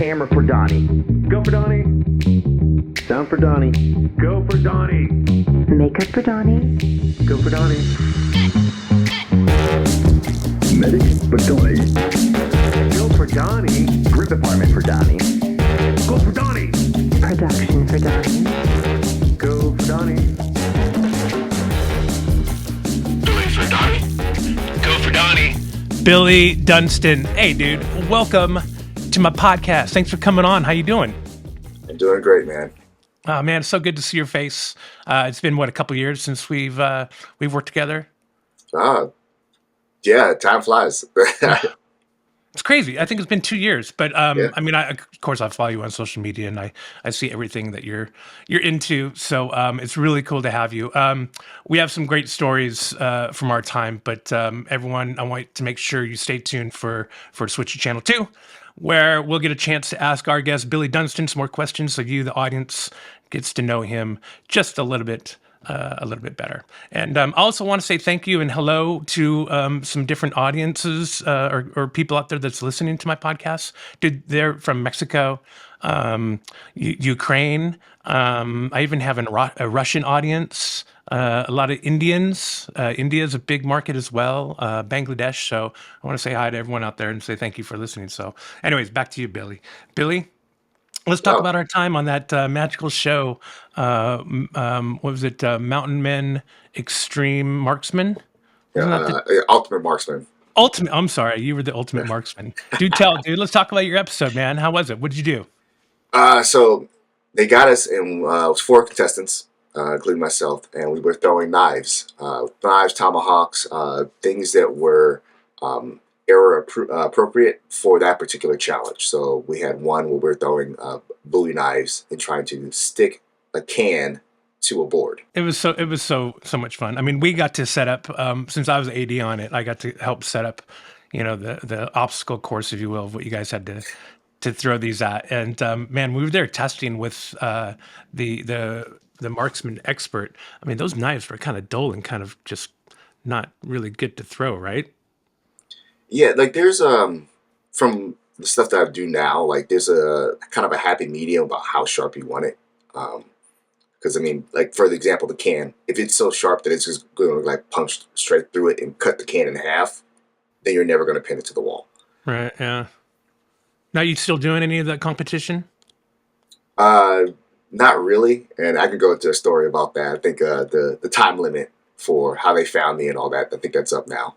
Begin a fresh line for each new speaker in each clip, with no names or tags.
Camera for Donny.
Go for Donny.
Sound for Donny.
Go for Donny.
Makeup for Donny.
Go for Donny.
Medic for Donny.
Go for Donny.
Grip department for Donny.
Go for Donny.
Production for Donny.
Go for Donny.
Billy for Donny. Go for Donny.
Billy Dunston. Hey, dude. Welcome to my podcast. Thanks for coming on. How you doing?
I'm doing great, man.
Oh, man, it's so good to see your face. It's been, a couple years since we've worked together?
Yeah, time flies.
It's crazy. I think it's been 2 years, but
Yeah.
I mean, of course, I follow you on social media, and I see everything that you're into. So it's really cool to have you. We have some great stories from our time, but everyone, I want to make sure you stay tuned for Switchy Channel 2, where we'll get a chance to ask our guest Billy Dunston some more questions, so you, the audience, gets to know him just a little bit better. And I also want to say thank you and hello to some different audiences or people out there that's listening to my podcast. Dude, they're from Mexico, Ukraine. I even have a Russian audience, a lot of Indians. India is a big market as well, Bangladesh. So I want to say hi to everyone out there and say thank you for listening. So anyways, back to you, Billy. Billy, let's talk about our time on that magical show. What was it? Mountain Men Extreme Marksman? Wasn't that the
Ultimate Marksman.
ultimate? I'm sorry, you were the ultimate marksman. Dude, let's talk about your episode, man. How was it? What did you do?
So they got us in, it was 4 contestants, including myself, and we were throwing knives, tomahawks, things that were era appropriate for that particular challenge. So we had one where we were throwing Bowie knives and trying to stick a can to a board.
It was so much fun. I mean, we got to set up since I was AD on it. I got to help set up, the obstacle course, if you will, of what you guys had to throw these at. And man, we were there testing with the marksman expert. I mean, those knives were kind of dull and kind of just not really good to throw, right?
Yeah, like there's from the stuff that I do now, like there's a kind of a happy medium about how sharp you want it. Because I mean, like for example, the can, if it's so sharp that it's just going to like punch straight through it and cut the can in half, then you're never going to pin it to the wall.
Right. Yeah. Now, you still doing any of that competition?
Not really, and I can go into a story about that. I think the time limit for how they found me and all that, I think that's up now.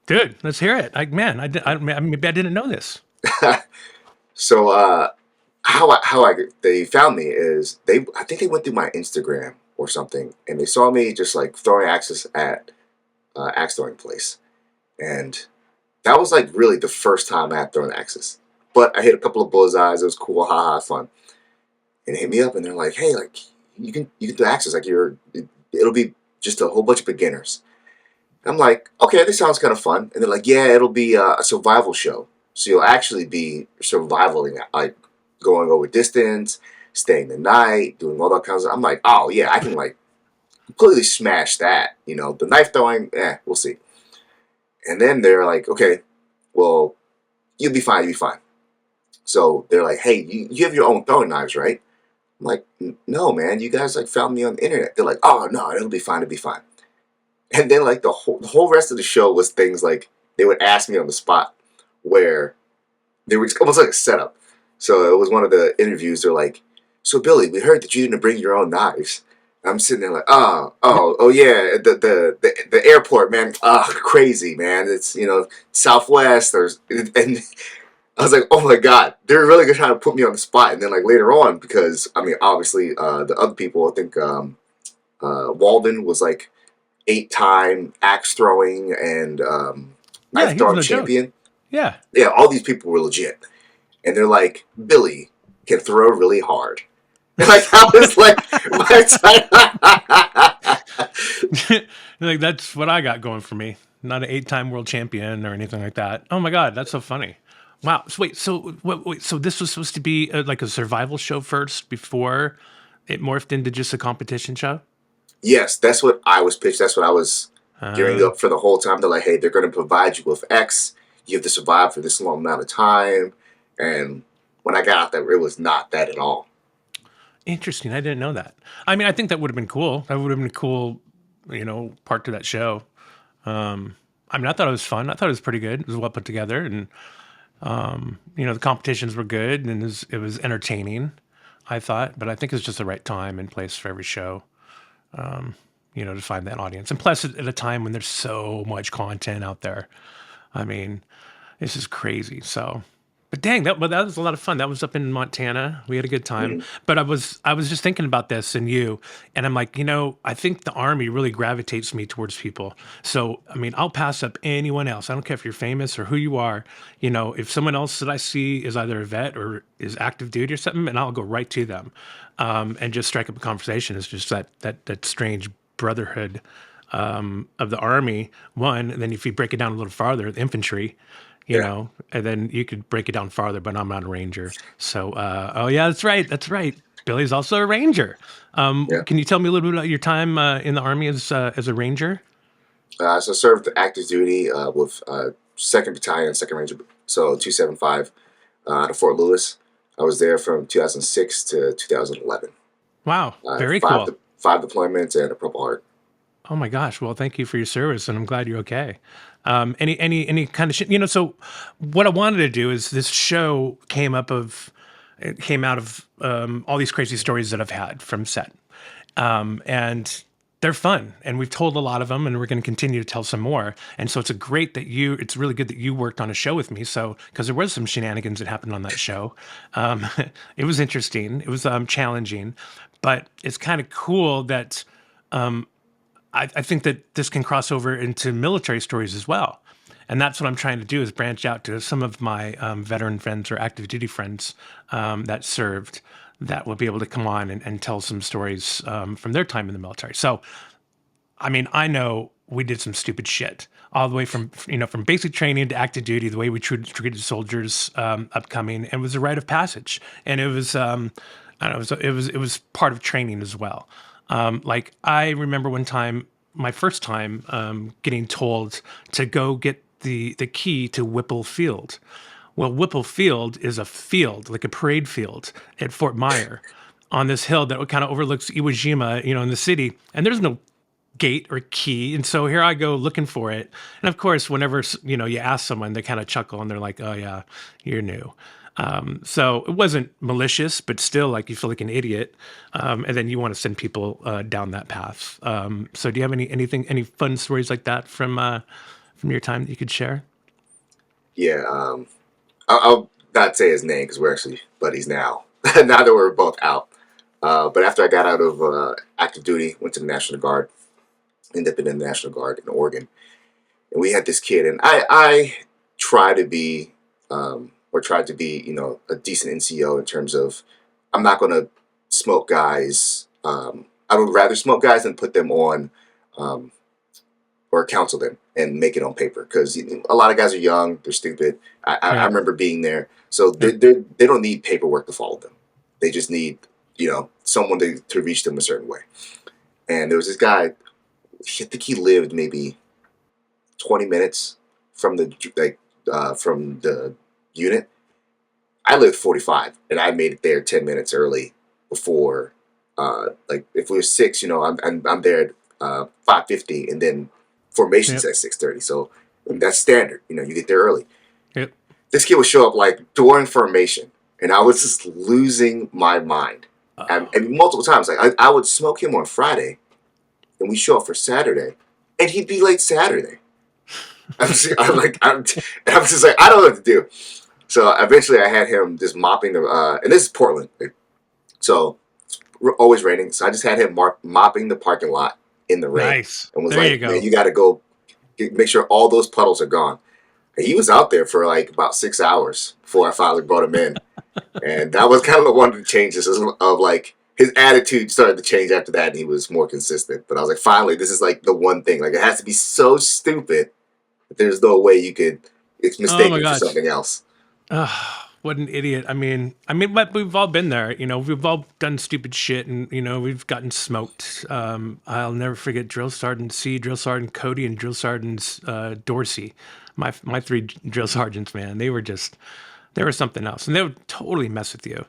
Good. Let's hear it. Maybe I didn't know this.
So how they found me is I think they went through my Instagram or something, and they saw me just like throwing axes at axe throwing place, and that was like really the first time I had thrown axes. But I hit a couple of bullseyes. It was cool, haha, fun. And they hit me up, and they're like, "Hey, like you can do axes. Like it'll be just a whole bunch of beginners." I'm like, "Okay, this sounds kind of fun." And they're like, "Yeah, it'll be a survival show. So you'll actually be survivaling, like going over distance, staying the night, doing all that kind of stuff." I'm like, "Oh yeah, I can like completely smash that. The knife throwing, we'll see." And then they're like, "Okay, well, you'll be fine. You'll be fine." So they're like, "Hey, you have your own throwing knives, right?" I'm like, "No, man. You guys like found me on the internet." They're like, "Oh no, it'll be fine. It'll be fine." And then like the whole rest of the show was things like they would ask me on the spot where they were almost like a setup. So it was one of the interviews. They're like, "So Billy, we heard that you didn't bring your own knives." And I'm sitting there like, oh yeah, the airport, man. Crazy, man. It's Southwest and I was like, oh my God, they're really gonna try to put me on the spot. And then like later on, because I mean, obviously the other people, I think Walden was like 8-time axe throwing and knife throwing champion.
Yeah.
Yeah, all these people were legit. And they're like, Billy can throw really hard. And like that was like my time.
Like, that's what I got going for me. Not an 8-time world champion or anything like that. Oh my God, that's so funny. Wow. So wait, so this was supposed to be like a survival show first before it morphed into just a competition show?
Yes, that's what I was pitched. That's what I was gearing up for the whole time. They're like, hey, they're going to provide you with X. You have to survive for this long amount of time. And when I got out there, it was not that at all.
Interesting. I didn't know that. I mean, I think that would have been cool. That would have been a cool, part to that show. I mean, I thought it was fun. I thought it was pretty good. It was well put together, and the competitions were good, and it was entertaining. I thought, but I think it's just the right time and place for every show. To find that audience, and plus at a time when there's so much content out there. I mean, this is crazy. So, but dang, that was a lot of fun. That was up in Montana. We had a good time.
Mhm.
But I was just thinking about this and you, and I'm like, I think the Army really gravitates me towards people. So, I mean, I'll pass up anyone else. I don't care if you're famous or who you are. If someone else that I see is either a vet or is active duty or something, and I'll go right to them, and just strike up a conversation. It's just that strange brotherhood of the Army. One, and then if you break it down a little farther, the infantry.
Yeah.
And then you could break it down farther, but I'm not a ranger. So, oh yeah, that's right. That's right. Billy's also a ranger.
Yeah.
Can you tell me a little bit about your time in the Army as a ranger?
So I served active duty with 2nd Battalion, 2nd Ranger, so 275 out of Fort Lewis. I was there from 2006 to 2011.
Wow, very
five,
cool.
5 deployments and a Purple Heart.
Oh my gosh. Well, thank you for your service, and I'm glad you're okay. Any kind of shit. So what I wanted to do is this show it came out of all these crazy stories that I've had from set, and they're fun, and we've told a lot of them, and we're going to continue to tell some more. And so it's really good that you worked on a show with me. So because there was some shenanigans that happened on that show, it was interesting. It was challenging, but it's kind of cool that. I think that this can cross over into military stories as well. And that's what I'm trying to do, is branch out to some of my veteran friends or active duty friends that served, that will be able to come on and tell some stories from their time in the military. So, I mean, I know we did some stupid shit all the way from basic training to active duty, the way we treated soldiers upcoming. And it was a rite of passage. And it was, I don't know, it was part of training as well. Like I remember one time, my first time, getting told to go get the key to Whipple Field. Well, Whipple Field is a field, like a parade field at Fort Myer, on this hill that kind of overlooks Iwo Jima, in the city. And there's no gate or key. And so here I go looking for it. And of course, whenever, you ask someone, they kind of chuckle and they're like, oh yeah, you're new. So it wasn't malicious, but still, like, you feel like an idiot, and then you want to send people down that path. So do you have any fun stories like that from your time that you could share?
Yeah. I'll not say his name because we're actually buddies now. Now that we're both out. But after I got out of active duty, went to the National Guard, ended up in the National Guard in Oregon, and we had this kid, and I try to be. Or tried to be, a decent NCO in terms of, I'm not going to smoke guys. I would rather smoke guys than put them on or counsel them and make it on paper. Because a lot of guys are young, they're stupid. I remember being there. So they don't need paperwork to follow them. They just need, someone to reach them a certain way. And there was this guy, I think he lived maybe 20 minutes from the unit. I lived 45, and I made it there 10 minutes early before. If we were 6, I'm there at 5:50, and then formation's at 6:30. So that's standard. You get there early.
Yep.
This kid would show up like during formation, and I was just losing my mind. And multiple times, like I would smoke him on Friday, and we show up for Saturday, and he'd be late Saturday. I'm just like, I don't know what to do. So eventually I had him just mopping and this is Portland. So we're always raining. So I just had him mopping the parking lot in the rain.
Nice.
And was
there
like,
you go.
man, you got to go make sure all those puddles are gone. And he was out there for like about 6 hours before I finally brought him in. And that was kind of one of the changes of like, his attitude started to change after that, and he was more consistent. But I was like, finally, this is like the one thing. Like, it has to be so stupid that there's no way you could it's mistaken for something else.
What an idiot. I mean, but we've all been there. We've all done stupid shit, and, we've gotten smoked. I'll never forget Drill Sergeant C, Drill Sergeant Cody, and Drill Sergeant Dorsey. My 3 drill sergeants, man, they were just There was something else, and they would totally mess with you,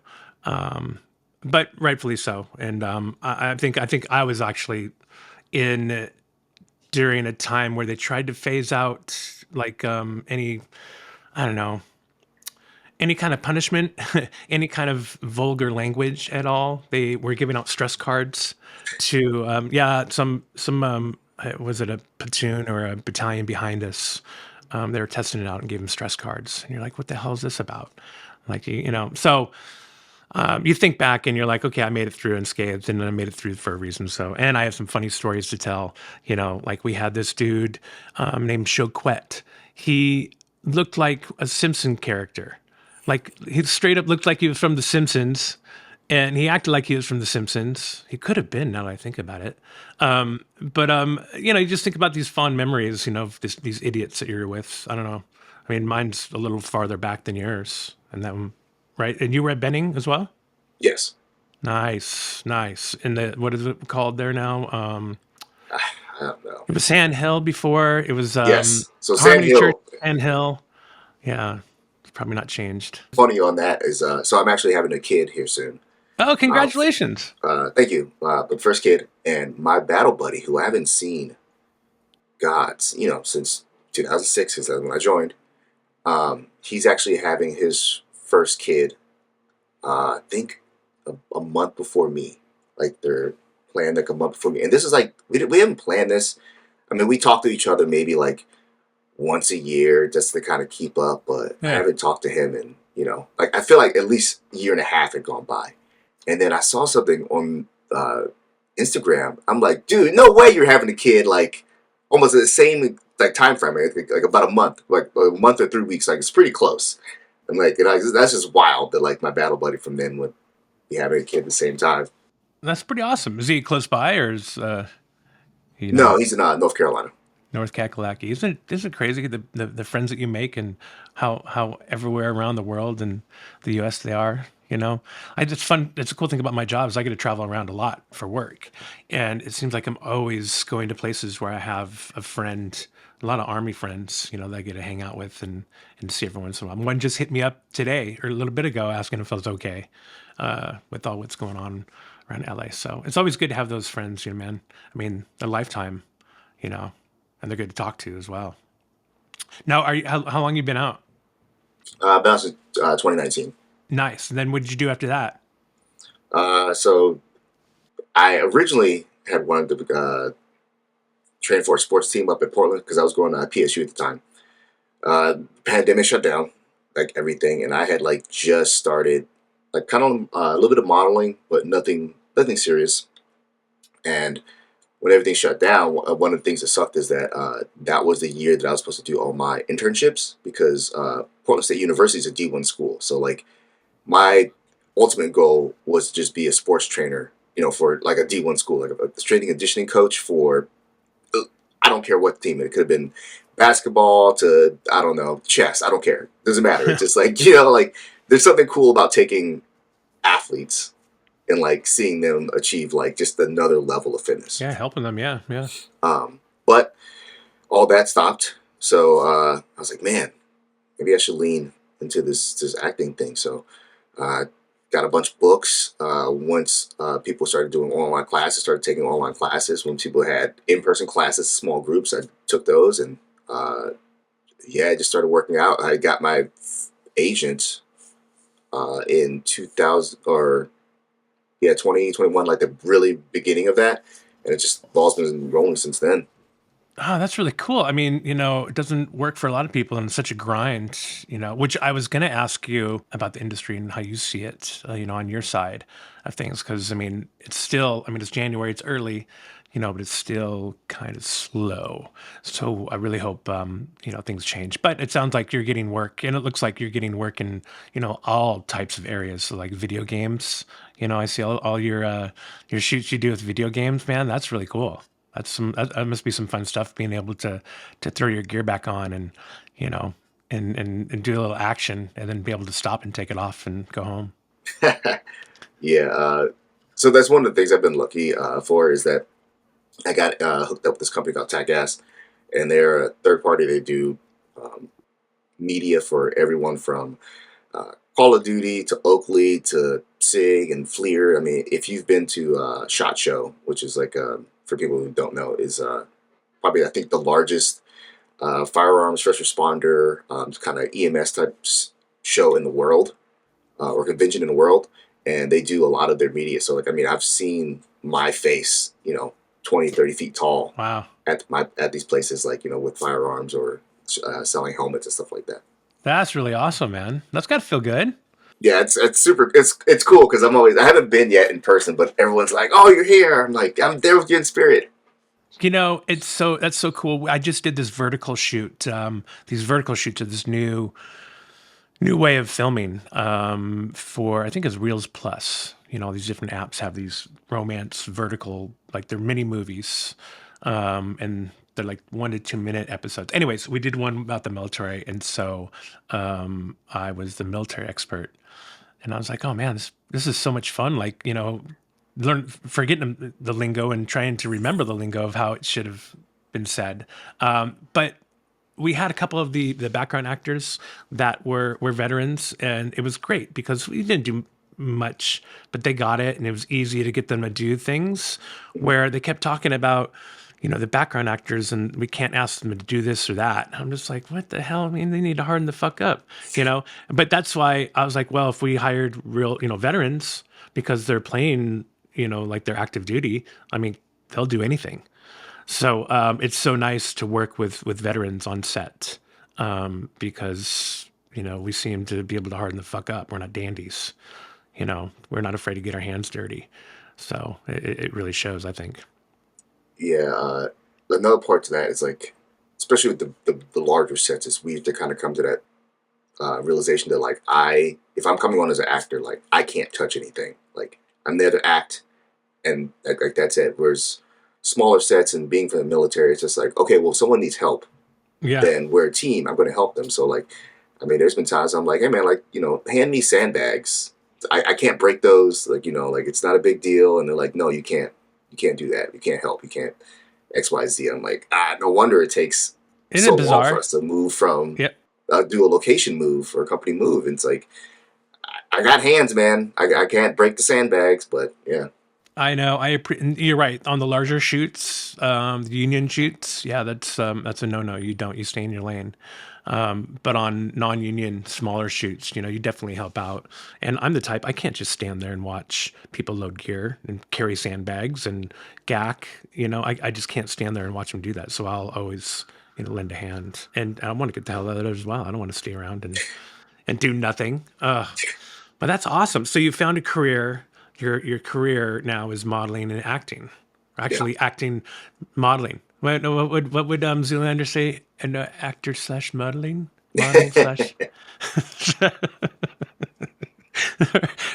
but rightfully so. And I think I was actually in during a time where they tried to phase out like any, I don't know, any kind of punishment, any kind of vulgar language at all. They were giving out stress cards to yeah, some was it a platoon or a battalion behind us? They were testing it out and gave them stress cards, and you're like, what the hell is this about? Like you know, so you think back and you're like, okay, I made it through unscathed, and then I made it through for a reason. So, and I have some funny stories to tell. You know, like we had this dude named Choquette. He looked like a Simpson character. Like he straight up looked like he was from The Simpsons, and he acted like he was from The Simpsons. He could have been, now that I think about it. But you know, you just think about these fond memories, you know, of these idiots that you're with. I don't know. I mean, mine's a little farther back than yours, and that one, right? And you were at Benning as well.
Yes.
Nice, nice. And the what is it called there now?
I don't know.
It was Sand Hill before. It was
Yes. So Sand
Harmony Church,
Hill.
Sand Hill. Yeah, it's probably not changed.
Funny on that is, so I'm actually having a kid here soon.
Oh, congratulations!
Thank you. But first kid, and my battle buddy, who I haven't seen, gods, you know, since 2006, since when I joined. He's actually having his first kid. I think a month before me. Like they're planned like a month before me, and this is like we haven't planned this. I mean, we talk to each other maybe like once a year just to kind of keep up, but I
Yeah.
haven't talked to him in, you know, like I feel like at least a year and a half had gone by. And then I saw something on Instagram. I'm like, dude, no way you're having a kid like almost at the same like time frame, like about a month, like a month or 3 weeks. Like it's pretty close. I'm like, you know, that's just wild that like my battle buddy from then would be having a kid at the same time.
That's pretty awesome. Is he close by, or is you know,
No, he's in North Carolina.
North Kakalaki? Isn't it crazy the friends that you make and how everywhere around the world and the U.S. they are? You know, it's fun. It's a cool thing about my job is I get to travel around a lot for work, and it seems like I'm always going to places where I have a friend, a lot of Army friends, you know, that I get to hang out with and see every once in a while. One just hit me up today or a little bit ago asking if I was okay with all what's going on around LA. So it's always good to have those friends, you know, man. I mean, a lifetime, you know, and they're good to talk to as well. Now, how long you been out?
About 2019.
Nice. And then what did you do after that?
So I originally had wanted to train for a sports team up in Portland because I was going to PSU at the time. Pandemic shut down, like everything, and I had like just started, like kind of a little bit of modeling, but nothing serious. And when everything shut down, one of the things that sucked is that that was the year that I was supposed to do all my internships because Portland State University is a D1 school. So like my ultimate goal was to just be a sports trainer, you know, for like a D1 school, like a strength and conditioning coach for, I don't care what team. It could have been basketball to, I don't know, chess. I don't care. Doesn't matter. It's just like, you know, like there's something cool about taking athletes and like seeing them achieve like just another level of fitness.
Yeah, helping them. Yeah, yeah.
But all that stopped. So I was like, man, maybe I should lean into this acting thing. So got a bunch of books. Once people started doing online classes, started taking online classes. When people had in-person classes, small groups, I took those, and yeah, I just started working out. I got my agent in 2000 or 2021, like the really beginning of that, and it just ball's been rolling since then.
Oh, that's really cool. I mean, you know, it doesn't work for a lot of people and it's such a grind, you know, which I was going to ask you about the industry and how you see it, you know, on your side of things. Cause I mean, it's still, I mean, it's January, it's early, you know, but it's still kind of slow. So I really hope, you know, things change, but it sounds like you're getting work and it looks like you're getting work in, you know, all types of areas. So like video games, you know, I see all your shoots you do with video games, man. That's really cool. That must be some fun stuff being able to throw your gear back on and, you know, and do a little action and then be able to stop and take it off and go home.
Yeah. So that's one of the things I've been lucky for is that I got hooked up with this company called TACAS, and they're a third party. They do media for everyone from Call of Duty to Oakley to SIG and FLIR. I mean, if you've been to SHOT Show, which is like for people who don't know, is probably I think the largest firearms first responder kind of EMS type show in the world or convention in the world, and they do a lot of their media. So like, I mean, I've seen my face, 20, 30 feet tall
Wow.
at these places, like, with firearms or selling helmets and stuff like that.
That's really awesome, man. That's got to feel good.
Yeah, it's super. It's cool because I haven't been yet in person, but everyone's like, "Oh, you're here." I'm like, I'm there with you in spirit.
That's so cool. I just did this vertical shoot, these vertical shoots of this new way of filming for, I think it's Reels Plus. All these different apps have these romance vertical, like they're mini movies, and they're like 1 to 2 minute episodes. Anyways, we did one about the military, and so I was the military expert, and I was like, oh man, this is so much fun. Like, forgetting the lingo and trying to remember the lingo of how it should have been said. But we had a couple of the background actors that were veterans, and it was great because we didn't do much, but they got it, and it was easy to get them to do things where they kept talking about, the background actors, and we can't ask them to do this or that. I'm just like, what the hell? I mean, they need to harden the fuck up, But that's why I was like, well, if we hired real, veterans, because they're playing, like they're active duty, I mean, they'll do anything. So it's so nice to work with veterans on set because, we seem to be able to harden the fuck up. We're not dandies. We're not afraid to get our hands dirty. So it really shows, I think.
Yeah, another part to that is like, especially with the larger sets, is we have to kind of come to that realization that like if I'm coming on as an actor, like I can't touch anything. Like I'm there to act, and like that's it. Whereas smaller sets and being from the military, it's just like, okay, well, if someone needs help, then we're a team. I'm going to help them. So like, I mean, there's been times I'm like, hey man, like, hand me sandbags. I can't break those. Like, like it's not a big deal. And they're like, no, you can't do that. You can't help. You can't X, Y, Z. I'm like, no wonder it takes so long for us to move from, do a location move or a company move. And it's like, I got hands, man. I can't break the sandbags, but yeah.
I know. You're right. On the larger shoots, the union shoots, yeah, that's a no-no. You stay in your lane. But on non-union, smaller shoots, you definitely help out. And I'm the type, I can't just stand there and watch people load gear and carry sandbags and gack. I just can't stand there and watch them do that. So I'll always, lend a hand. And I want to get the hell out of there as well. I don't want to stay around and do nothing. But that's awesome. So you found a career. Your career now is modeling and acting. Actually, acting, modeling. What would Zoolander say? An actor / modeling? Modeling /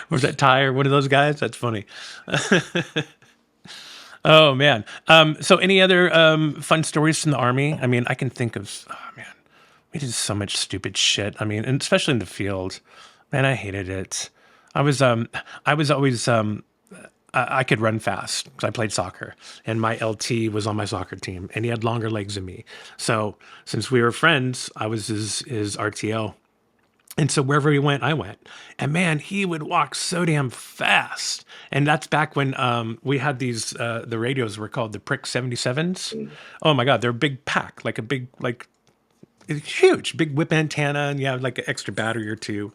was that Ty or one of those guys? That's funny. Oh man. So any other fun stories from the Army? I mean, I can think of. Oh man, we did so much stupid shit. I mean, and especially in the field. Man, I hated it. I was always I could run fast because I played soccer, and my LT was on my soccer team, and he had longer legs than me. So since we were friends, I was his RTO, and so wherever he went, I went. And man, he would walk so damn fast. And that's back when we had these the radios were called the Prick 77s. Oh my God, they're a big pack, like a big huge big whip antenna, and you have like an extra battery or two.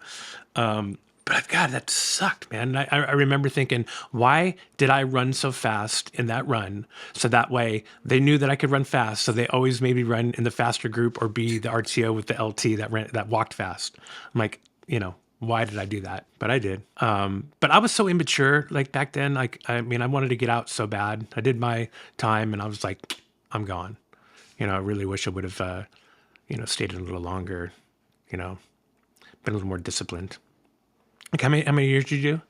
But God, that sucked, man. I remember thinking, why did I run so fast in that run? So that way they knew that I could run fast. So they always made me run in the faster group or be the RTO with the LT that walked fast. I'm like, why did I do that? But I did. But I was so immature, like back then. Like, I mean, I wanted to get out so bad. I did my time, and I was like, I'm gone. I really wish I would have, stayed a little longer. Been a little more disciplined. Like how many years did you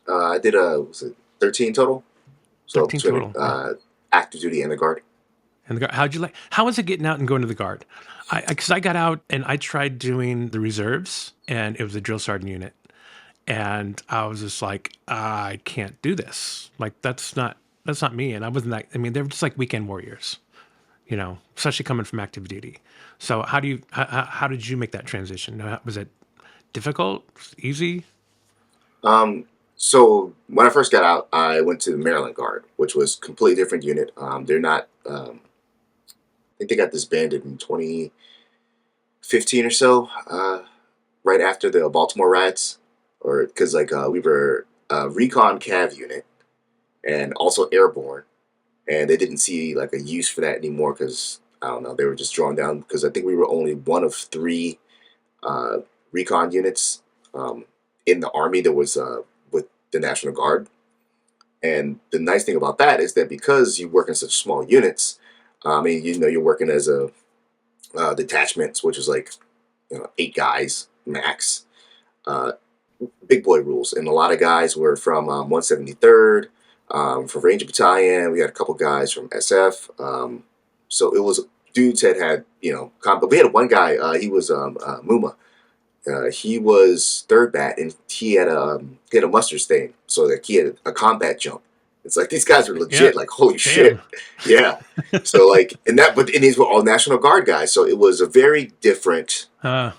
do?
I did was it 13 total? So
13 total.
Active duty and the guard.
And the guard, how was it getting out and going to the guard? Because I got out and I tried doing the reserves, and it was a drill sergeant unit. And I was just like, I can't do this. Like, that's not me. And I wasn't that, I mean, they were just like weekend warriors, especially coming from active duty. So how did you make that transition? Was it difficult, easy?
So when I first got out, I went to the Maryland Guard, which was a completely different unit. They're not. I think they got disbanded in 2015 or so, right after the Baltimore riots, or because we were a Recon Cav unit and also airborne, and they didn't see like a use for that anymore because I don't know, they were just drawn down because I think we were only one of three uh, Recon units in the Army that was with the National Guard. And the nice thing about that is that because you work in such small units, I mean, you're working as a detachments, which is like 8 guys max. Uh, Big boy rules, and a lot of guys were from 173rd, from Ranger Battalion. We had a couple guys from SF. So it was dudes that had but we had one guy. He was Muma. He was third bat, and he had a mustard stain, so that he had a combat jump. It's like these guys are legit.
Yeah.
Like holy
Damn.
shit, yeah. So like, but these were all National Guard guys, so it was a very different.
Uh,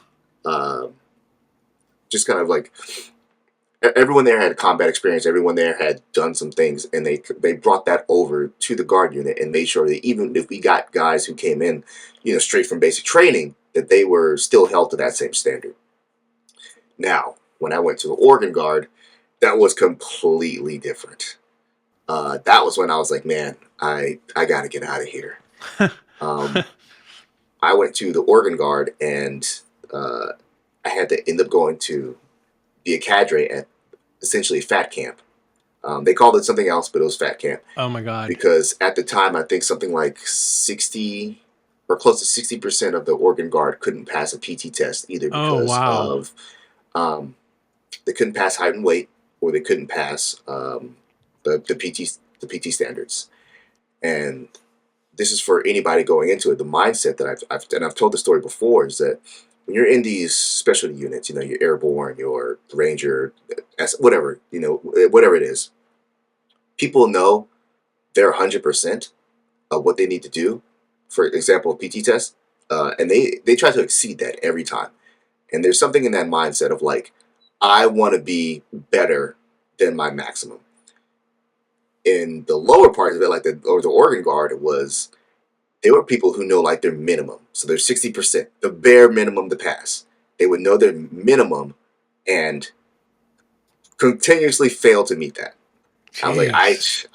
Just kind of like everyone there had combat experience. Everyone there had done some things, and they brought that over to the Guard unit and made sure that even if we got guys who came in, straight from basic training, that they were still held to that same standard. Now, when I went to the Oregon Guard, that was completely different. That was when I was like, man, I got to get out of here. I went to the Oregon Guard, and I had to end up going to be a cadre at essentially Fat Camp. They called it something else, but it was Fat Camp.
oh my God.
Because at the time, I think something like 60 or close to 60% of the Oregon Guard couldn't pass a PT test either because of they couldn't pass height and weight, or they couldn't pass the PT standards. And this is for anybody going into it. The mindset that I've told the story before is that when you're in these specialty units, you're airborne, you're Ranger, whatever, whatever it is, people know they're 100% of what they need to do. For example, a PT test, and they try to exceed that every time. And there's something in that mindset of like, I want to be better than my maximum. In the lower part of it, like the Oregon Guard, they were people who know like their minimum. So they're 60%, the bare minimum to pass. They would know their minimum and continuously fail to meet that. Jeez. I was like,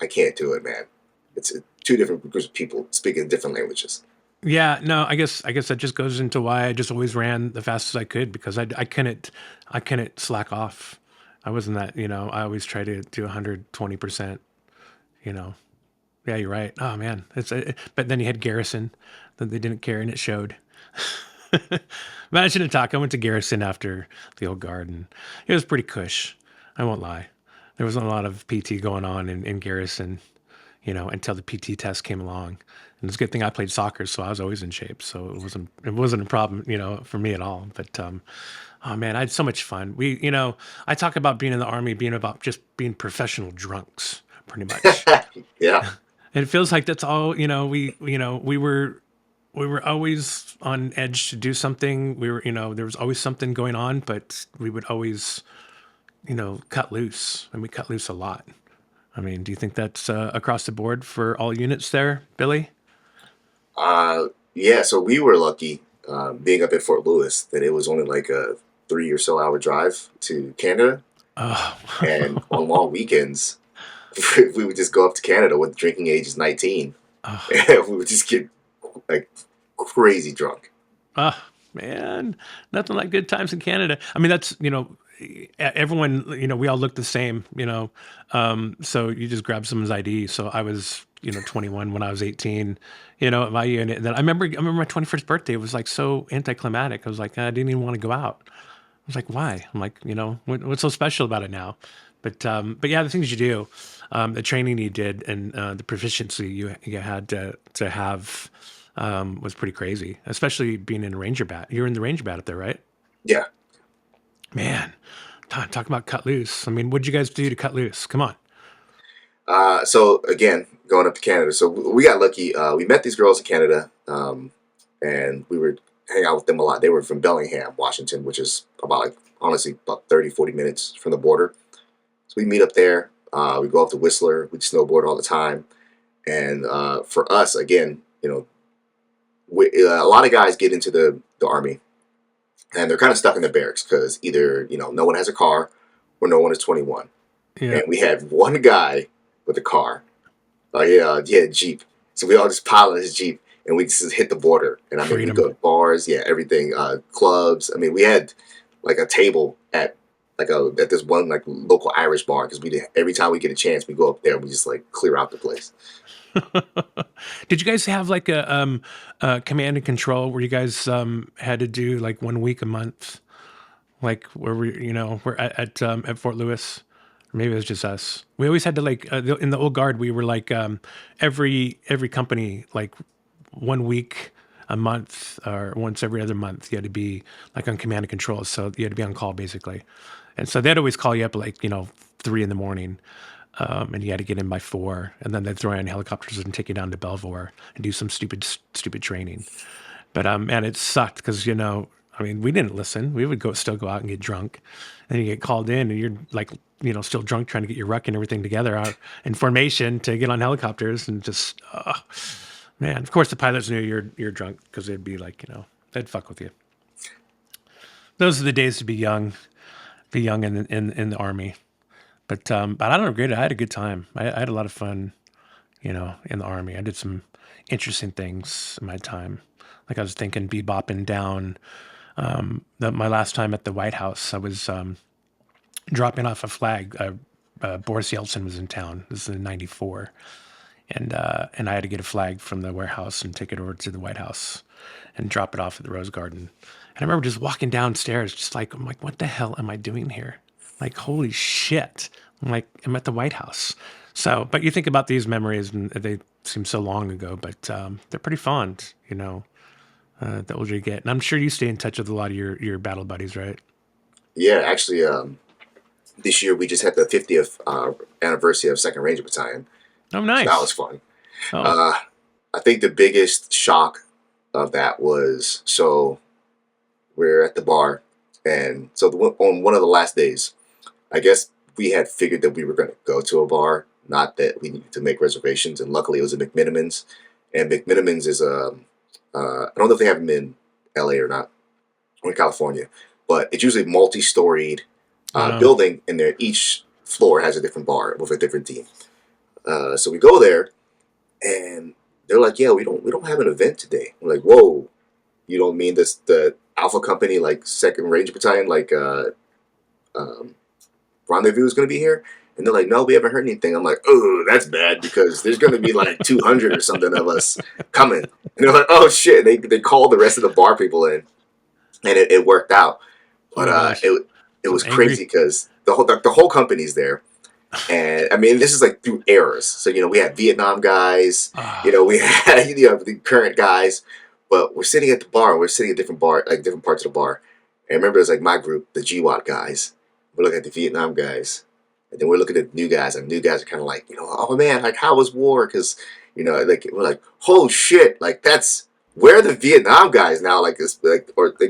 I can't do it, man. It's two different groups of people speaking different languages.
Yeah, no, I guess that just goes into why I just always ran the fastest I could, because I couldn't slack off. I wasn't that, I always try to do 120%, Yeah, you're right. Oh man, but then you had Garrison, that they didn't care, and it showed. But I shouldn't talk. I went to Garrison after the old Guard, and it was pretty cush. I won't lie. There wasn't a lot of PT going on in Garrison, until the PT test came along. And it's a good thing I played soccer, so I was always in shape. So it wasn't a problem, for me at all. But oh man, I had so much fun. I talk about being in the Army being about just being professional drunks, pretty much.
Yeah.
And it feels like that's all, we were always on edge to do something. We were, there was always something going on, but we would always, cut loose, and we cut loose a lot. I mean, do you think that's across the board for all units there, Billy?
Yeah, so we were lucky being up at Fort Lewis that it was only like a 3 or so hour drive to Canada.
Oh.
And on long weekends, we would just go up to Canada when the drinking age is 19.
Oh.
And we would just get like crazy drunk.
Oh, man. Nothing like good times in Canada. I mean, that's, everyone, we all look the same, so you just grab someone's ID. So I was, 21 when I was 18, at my unit. And then I remember my 21st birthday. It was like so anticlimactic. I was like, I didn't even want to go out. I was like, why? I'm like, what's so special about it now? But yeah, the things you do, the training you did, and the proficiency you had to have was pretty crazy, especially being in a Ranger Bat. You're in the Ranger Bat up there, right?
Yeah.
Man, talk about cut loose. I mean, what'd you guys do to cut loose? Come on.
So again, going up to Canada. So we got lucky. We met these girls in Canada, and we were hanging out with them a lot. They were from Bellingham, Washington, which is about like honestly about 30, 40 minutes from the border. So we meet up there. We go up to Whistler. We snowboard all the time. And for us, again, a lot of guys get into the Army, and they're kind of stuck in the barracks because either no one has a car or no one is 21.
Yeah.
And we had one guy with a car. He had a Jeep. So we all just pile in his Jeep and we just hit the border. And I mean,
Freedom.
we go to bars, everything, clubs. I mean, we had like a table at this one like local Irish bar because every time we get a chance, we go up there and we just like clear out the place.
Did you guys have like a command and control where you guys had to do like 1 week a month, like where we're at Fort Lewis? Or maybe it was just us. We always had to like in the old guard. We were like every company like 1 week a month or once every other month. You had to be like on command and control, so you had to be on call basically. And so they'd always call you up at like 3 a.m. And you had to get in by 4, and then they'd throw you on helicopters and take you down to Belvoir and do some stupid training. But man, it sucked because I mean, we didn't listen. We would still go out and get drunk, and you get called in, and you're like still drunk trying to get your ruck and everything together out in formation to get on helicopters, and just man. Of course, the pilots knew you're drunk because they'd be like they'd fuck with you. Those are the days to be young in the Army. But I don't regret it. I had a good time. I had a lot of fun, in the Army. I did some interesting things in my time. Like I was thinking bebopping down. My last time at the White House, I was dropping off a flag. Boris Yeltsin was in town. This is in '94. And I had to get a flag from the warehouse and take it over to the White House and drop it off at the Rose Garden. And I remember just walking downstairs, I'm like, what the hell am I doing here? Like, holy shit. I'm at the White House. So, but you think about these memories and they seem so long ago, but they're pretty fond, the older you get. And I'm sure you stay in touch with a lot of your battle buddies, right?
Yeah, actually, this year we just had the 50th anniversary of 2nd Ranger Battalion.
Oh, nice.
So that was fun.
Oh.
I think the biggest shock of that was, so we're at the bar, and so on one of the last days, I guess we had figured that we were going to go to a bar, not that we needed to make reservations. And luckily, it was a McMinimans. And McMinimans is I don't know if they have them in LA or not, or in California, but it's usually a multi-storied building, and each floor has a different bar with a different team. So we go there, and they're like, "Yeah, we don't have an event today." We're like, "Whoa, you don't mean the Alpha Company, like 2nd Ranger Battalion, like Rendezvous is going to be here?" And they're like, "No, we haven't heard anything." I'm like, "Oh, that's bad because there's going to be like 200 or something of us coming." And they're like, "Oh shit!" They called the rest of the bar people in, and it worked out. But it was crazy because the whole company's there. And I mean, this is like through eras. So we had Vietnam guys, we had the current guys, but we're sitting at the bar. We're sitting at different parts of the bar. And I remember it was like my group, the GWAT guys. We're looking at the Vietnam guys, and then we're looking at the new guys. And the new guys are kind of like, oh man, like how was war? Because like we're like, oh shit, like where are the Vietnam guys now? Like this,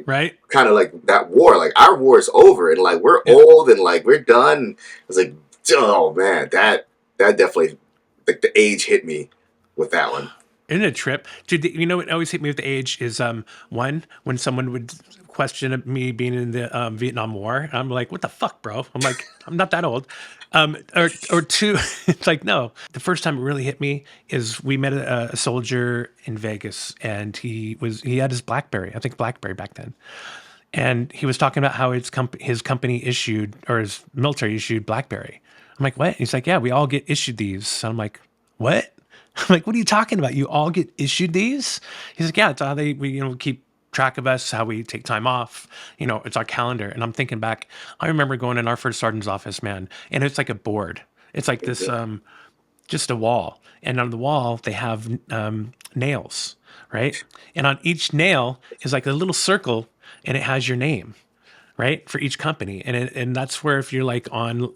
right?
Kind of like that war. Like our war is over, and like we're old, and like we're done. It's like, oh man, that definitely, like the age hit me with that one.
In a trip, dude, what always hit me with the age is one, when someone would question me being in the Vietnam War. I'm like, what the fuck, bro? I'm like, I'm not that old. Or two, it's like, no. The first time it really hit me is we met a soldier in Vegas, and he had his BlackBerry, I think BlackBerry back then. And he was talking about how his company issued, or his military issued BlackBerry. I'm like, what? He's like, yeah, we all get issued these. So I'm like, what? I'm like, what are you talking about? You all get issued these? He's like, yeah, it's how we keep track of us, how we take time off. It's our calendar. And I'm thinking back, I remember going in our first sergeant's office, man, and it's like a board. It's like this, just a wall. And on the wall, they have nails, right? And on each nail is like a little circle, and it has your name, right, for each company. And that's where, if you're like on,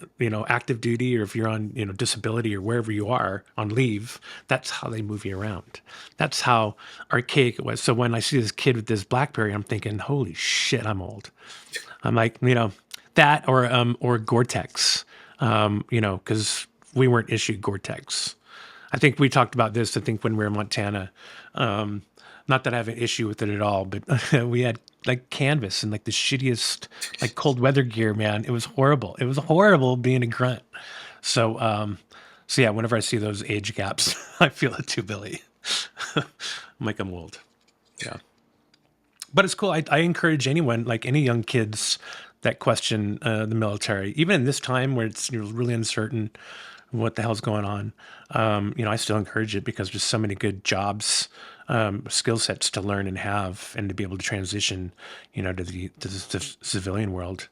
active duty, or if you're on, disability, or wherever you are on leave, that's how they move you around. That's how archaic it was. So when I see this kid with this BlackBerry, I'm thinking, holy shit, I'm old. I'm like, that or Gore-Tex, because we weren't issued Gore-Tex. I think we talked about this, I think when we were in Montana. Not that I have an issue with it at all, but we had like canvas and like the shittiest like cold weather gear, man. It was horrible. It was horrible being a grunt. So yeah, whenever I see those age gaps, I feel it too, Billy. I'm like, I'm old. Yeah. But it's cool. I encourage anyone, like any young kids that question the military, even in this time where it's really uncertain what the hell's going on. I still encourage it because there's so many good jobs, skill sets to learn and have, and to be able to transition, to the civilian world.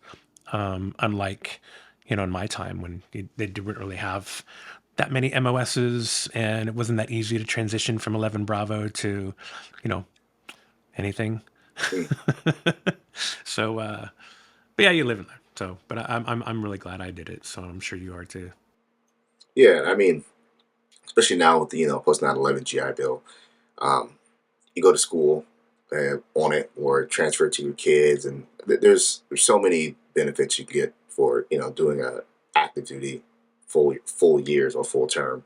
Unlike, in my time when they didn't really have that many MOSs, and it wasn't that easy to transition from 11 Bravo to, anything. So, but yeah, you live in there. So, but I'm really glad I did it. So I'm sure you are too.
Yeah, I mean, especially now with the post 9/11 GI Bill, you go to school on it or transfer it to your kids, and there's so many benefits you get for doing a active duty full years or full term,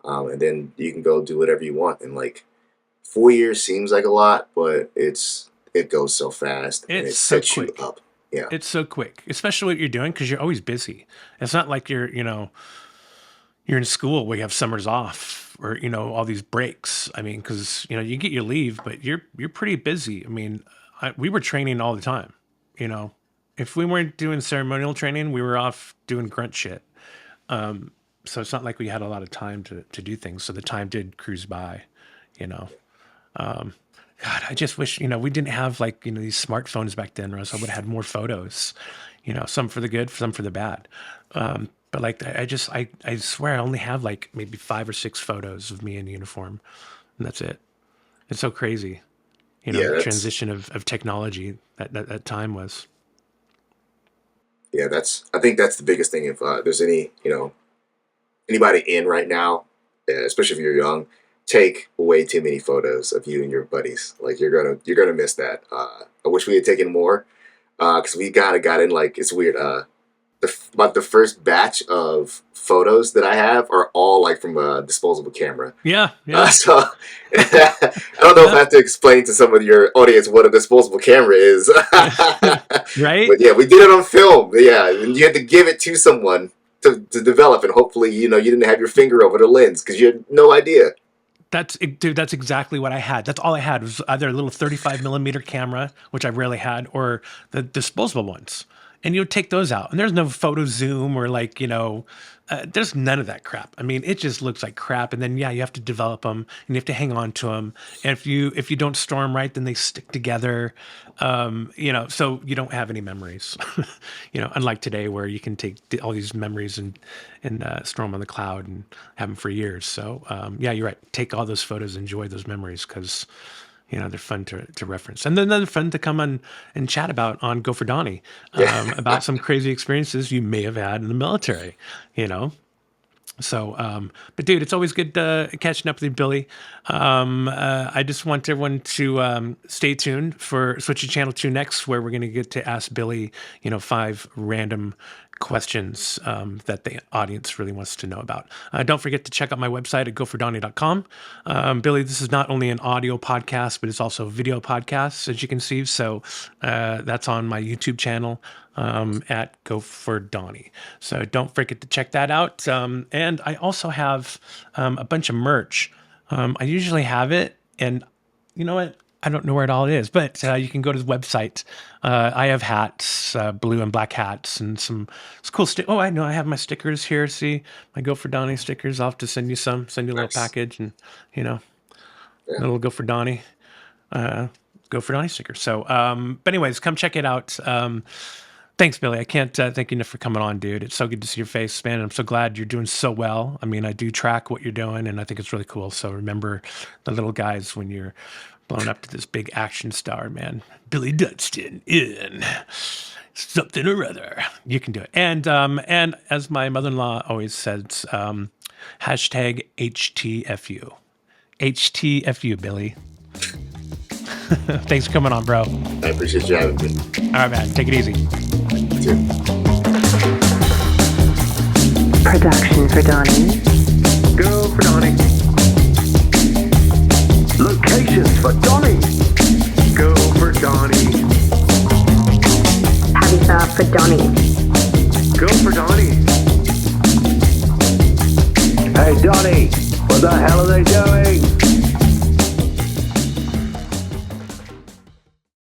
and then you can go do whatever you want. And like 4 years seems like a lot, but it goes so fast and it
It's so
sets you
quick.
up. Yeah,
It's so quick, especially what you're doing because you're always busy. It's not like you're in school where you have summers off or all these breaks. I mean, because you get your leave, but you're pretty busy. I mean, we were training all the time. If we weren't doing ceremonial training, we were off doing grunt shit. So it's not like we had a lot of time to do things. So the time did cruise by. You know, God, I just wish we didn't have like these smartphones back then, or else I would have had more photos. Some for the good, some for the bad. But like I swear I only have like maybe 5 or 6 photos of me in uniform, and that's it. It's so crazy,
yeah,
the
that's
transition of technology that time was.
yeah, I think that's the biggest thing. If there's anybody in right now, especially if you're young, take way too many photos of you and your buddies. Like you're gonna miss that. I wish we had taken more because we got in like it's weird. About the first batch of photos that I have are all like from a disposable camera.
Yeah, yeah,
So I don't know if I
yeah.
have to explain to some of your audience what a disposable camera is.
Right.
But yeah, we did it on film. Yeah, and you had to give it to someone to develop, and hopefully, you didn't have your finger over the lens because you had no idea.
Dude, that's exactly what I had. That's all I had was either a little 35 millimeter camera, which I rarely had, or the disposable ones. And you would take those out. And there's no photo zoom or like, there's none of that crap. I mean, it just looks like crap. And then, yeah, you have to develop them and you have to hang on to them. And if you don't store them right, then they stick together. So you don't have any memories, unlike today where you can take all these memories and store them on the cloud and have them for years. So, yeah, you're right. Take all those photos, enjoy those memories because, they're fun to reference. And then they're fun to come on and chat about on Go for Donnie,
Yeah,
about some crazy experiences you may have had in the military, So, but dude, it's always good catching up with you, Billy. I just want everyone to stay tuned for Switching Channel 2 next, where we're going to get to ask Billy, 5 random questions that the audience really wants to know about. Don't forget to check out my website at gofordonnie.com. Billy, this is not only an audio podcast, but it's also a video podcast, as you can see. So that's on my YouTube channel at Go for Donnie. So don't forget to check that out. And I also have a bunch of merch. I usually have it, and you know what? I don't know where it all is, but you can go to the website. I have hats, blue and black hats, and some cool Oh, I know. I have my stickers here. See, my Go for Donnie stickers. I'll have to send you a little
nice.
package, and
Yeah.
little Go for Donnie, Go for Donnie sticker. So, but anyways, come check it out. Thanks, Billy. I can't thank you enough for coming on, dude. It's so good to see your face, man. I'm so glad you're doing so well. I mean, I do track what you're doing, and I think it's really cool. So remember the little guys when you're blown up to this big action star, man. Billy Dunston in something or other. You can do it. And as my mother-in-law always says, hashtag HTFU. HTFU, Billy. Thanks for coming on, bro.
I appreciate you having me.
All right, man. Take it easy.
You too.
Production for Donny.
Go for Donny.
Locations for Donny.
Go for Donny.
Habitat for Donny.
Go for Donny.
Hey, Donny, what the hell are they doing?